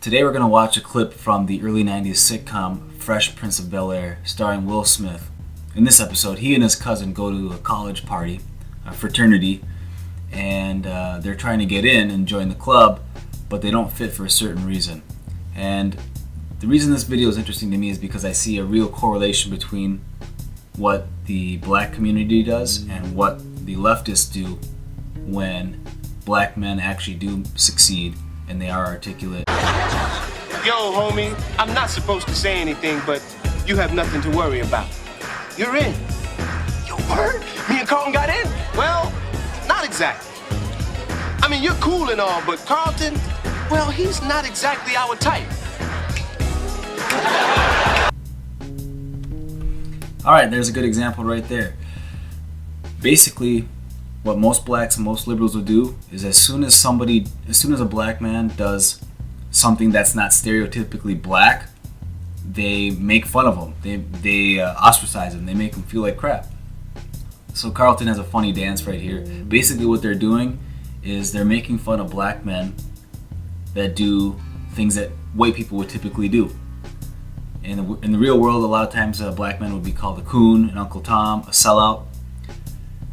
Today we're going to watch a clip from the early 90s sitcom Fresh Prince of Bel-Air starring Will Smith. In this episode, he and his cousin go to a college party, a fraternity, and they're trying to get in and join the club, but they don't fit for a certain reason. And the reason this video is interesting to me is because I see a real correlation between what the black community does and what the leftists do when black men actually do succeed and they are articulate. Yo, homie, I'm not supposed to say anything, but you have nothing to worry about. You're in. Yo, word? Me and Carlton got in? Well, not exactly. I mean, you're cool and all, but Carlton, well, he's not exactly our type. Alright, there's a good example right there. Basically, what most blacks and most liberals will do is as soon as a black man does something that's not stereotypically black, they make fun of him. They ostracize him. They make him feel like crap. So Carlton has a funny dance right here. Basically what they're doing is they're making fun of black men that do things that white people would typically do. In the real world, a lot of times black men would be called a coon, an Uncle Tom, a sellout.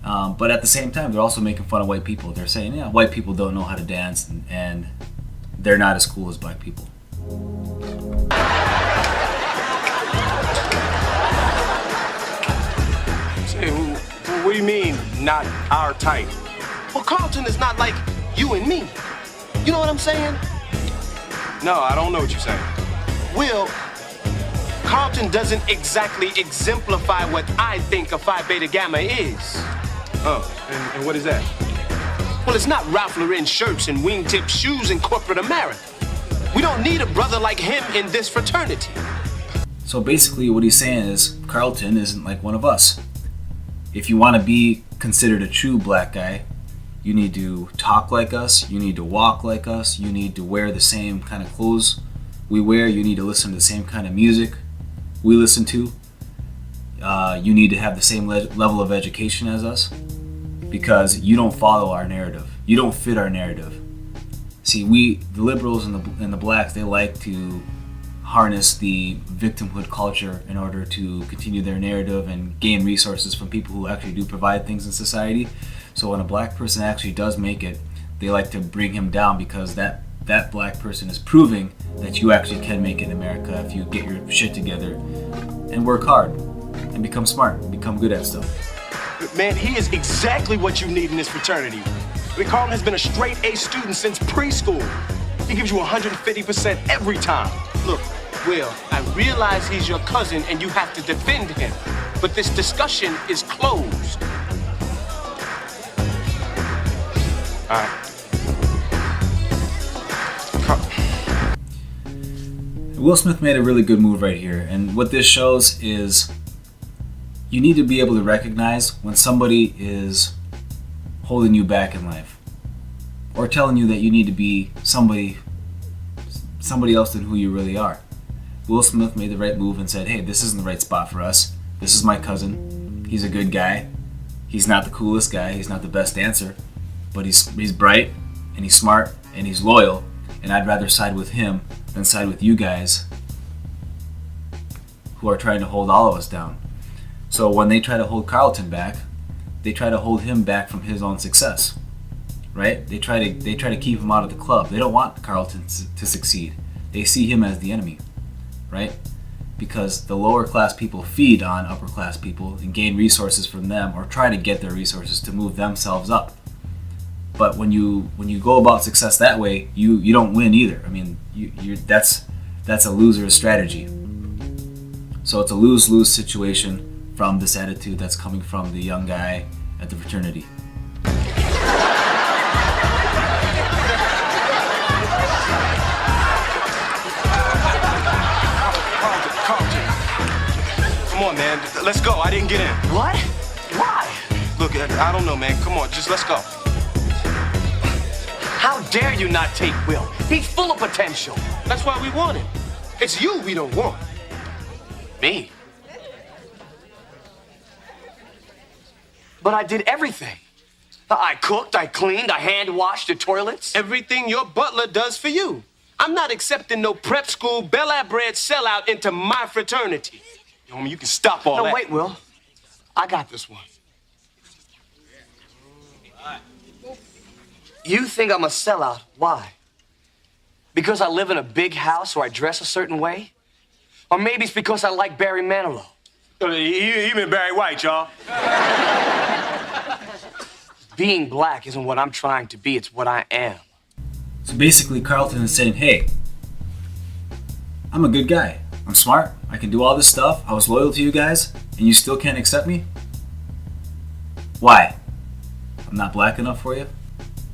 But at the same time, they're also making fun of white people. They're saying, yeah, white people don't know how to dance and they're not as cool as black people. Say, what do you mean, not our type? Well, Carlton is not like you and me. You know what I'm saying? No, I don't know what you're saying. Will, Carlton doesn't exactly exemplify what I think a Phi Beta Gamma is. Oh, and what is that? Well, it's not Ralph Lauren shirts and wingtip shoes in corporate America. We don't need a brother like him in this fraternity. So basically what he's saying is Carlton isn't like one of us. If you want to be considered a true black guy, you need to talk like us, you need to walk like us, you need to wear the same kind of clothes we wear, you need to listen to the same kind of music we listen to. You need to have the same level of education as us, because you don't follow our narrative. You don't fit our narrative. See, the liberals and the blacks, they like to harness the victimhood culture in order to continue their narrative and gain resources from people who actually do provide things in society. So when a black person actually does make it, they like to bring him down because that black person is proving that you actually can make it in America if you get your shit together and work hard and become smart and become good at stuff. Man, he is exactly what you need in this fraternity. Carlton has been a straight A student since preschool. He gives you 150% every time. Look, Will, I realize he's your cousin and you have to defend him, but this discussion is closed. All right. Will Smith made a really good move right here, and what this shows is you need to be able to recognize when somebody is holding you back in life or telling you that you need to be somebody else than who you really are. Will Smith made the right move and said, hey, this isn't the right spot for us. This is my cousin. He's a good guy. He's not the coolest guy. He's not the best dancer, but he's bright and he's smart and he's loyal, and I'd rather side with him than side with you guys who are trying to hold all of us down. So when they try to hold Carlton back, they try to hold him back from his own success, right? They try to keep him out of the club. They don't want Carlton to succeed. They see him as the enemy, right? Because the lower class people feed on upper class people and gain resources from them, or try to get their resources to move themselves up. But when you go about success that way, you don't win either. I mean, that's a loser's strategy. So it's a lose-lose situation from this attitude that's coming from the young guy at the fraternity. Carlton. Come on, man. Let's go. I didn't get in. What? Why? Look, I don't know, man. Come on, just let's go. How dare you not take Will? He's full of potential. That's why we want him. It's you we don't want. Me? But I did everything. I cooked, I cleaned, I hand washed the toilets. Everything your butler does for you. I'm not accepting no prep school, Bel Air bred sellout into my fraternity. Yo, homie, you can stop all that. No, wait, Will. I got this one. You think I'm a sellout. Why? Because I live in a big house or I dress a certain way? Or maybe it's because I like Barry Manilow. He been Barry White, y'all. Being black isn't what I'm trying to be, it's what I am. So basically, Carlton is saying, hey, I'm a good guy. I'm smart. I can do all this stuff. I was loyal to you guys, and you still can't accept me? Why? I'm not black enough for you?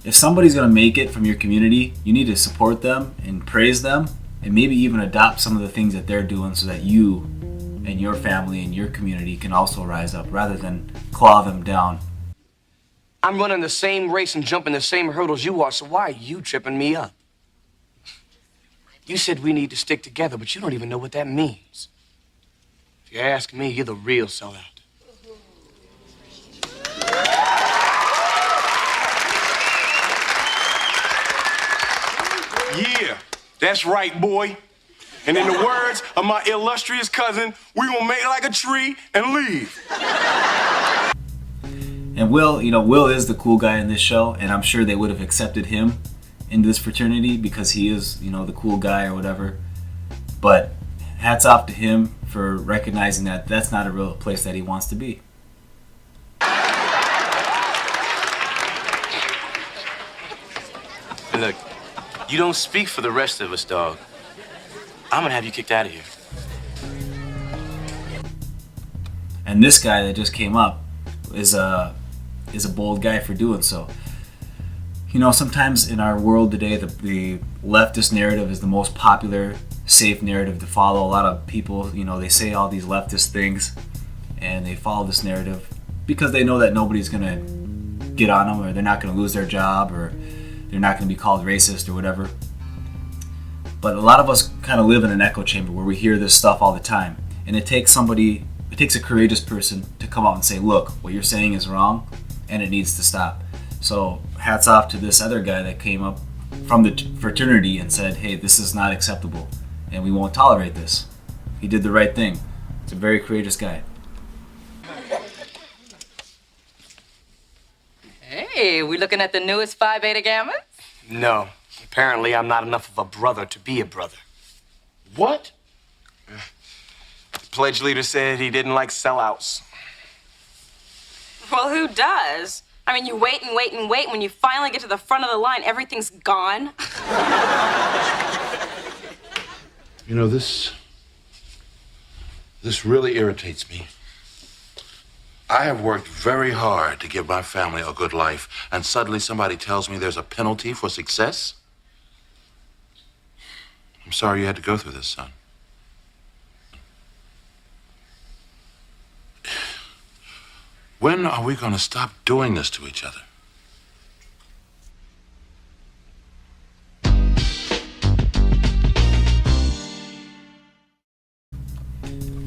If somebody's going to make it from your community, you need to support them and praise them, and maybe even adopt some of the things that they're doing so that you and your family and your community can also rise up rather than claw them down. I'm running the same race and jumping the same hurdles you are, so why are you tripping me up? You said we need to stick together, but you don't even know what that means. If you ask me, you're the real sellout. Yeah, that's right, boy. And in the words of my illustrious cousin, we gonna make like a tree and leave. And Will, Will is the cool guy in this show, and I'm sure they would have accepted him into this fraternity because he is, the cool guy or whatever. But hats off to him for recognizing that that's not a real place that he wants to be. And look, you don't speak for the rest of us, dog. I'm gonna have you kicked out of here. And this guy that just came up is a bold guy for doing so. Sometimes in our world today, the leftist narrative is the most popular, safe narrative to follow. A lot of people, they say all these leftist things, and they follow this narrative because they know that nobody's gonna get on them, or they're not gonna lose their job, or they're not gonna be called racist or whatever. But a lot of us kind of live in an echo chamber where we hear this stuff all the time, and it takes a courageous person to come out and say, look, what you're saying is wrong and it needs to stop. So hats off to this other guy that came up from the fraternity and said, hey, this is not acceptable and we won't tolerate this. He did the right thing. It's a very courageous guy. Hey, we looking at the newest Phi Beta Gammas? No, apparently I'm not enough of a brother to be a brother. What? The pledge leader said he didn't like sellouts. Well, who does? I mean, you wait and wait and wait. When you finally get to the front of the line, everything's gone. This really irritates me. I have worked very hard to give my family a good life, and suddenly somebody tells me there's a penalty for success? I'm sorry you had to go through this, son. When are we going to stop doing this to each other?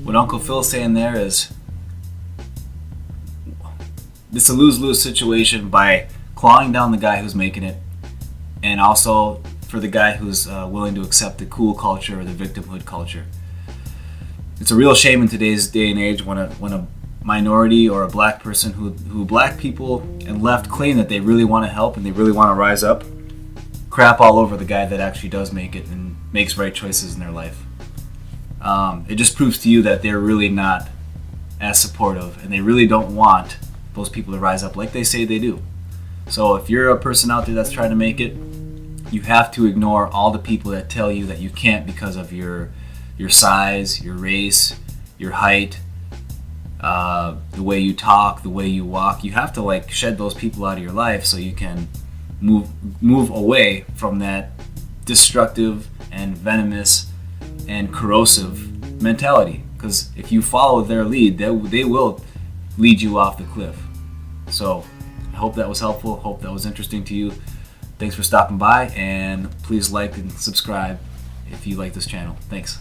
What Uncle Phil's saying there is it's a lose-lose situation by clawing down the guy who's making it, and also for the guy who's willing to accept the cool culture or the victimhood culture. It's a real shame in today's day and age when a minority or a black person who black people and left claim that they really want to help and they really want to rise up, crap all over the guy that actually does make it and makes right choices in their life. It just proves to you that they're really not as supportive and they really don't want those people to rise up like they say they do. So if you're a person out there that's trying to make it, you have to ignore all the people that tell you that you can't because of your size, your race, your height, the way you talk, the way you walk. You have to shed those people out of your life so you can move away from that destructive and venomous and corrosive mentality. Because if you follow their lead, they will lead you off the cliff. So I hope that was helpful. Hope that was interesting to you. Thanks for stopping by, and please like and subscribe if you like this channel. Thanks.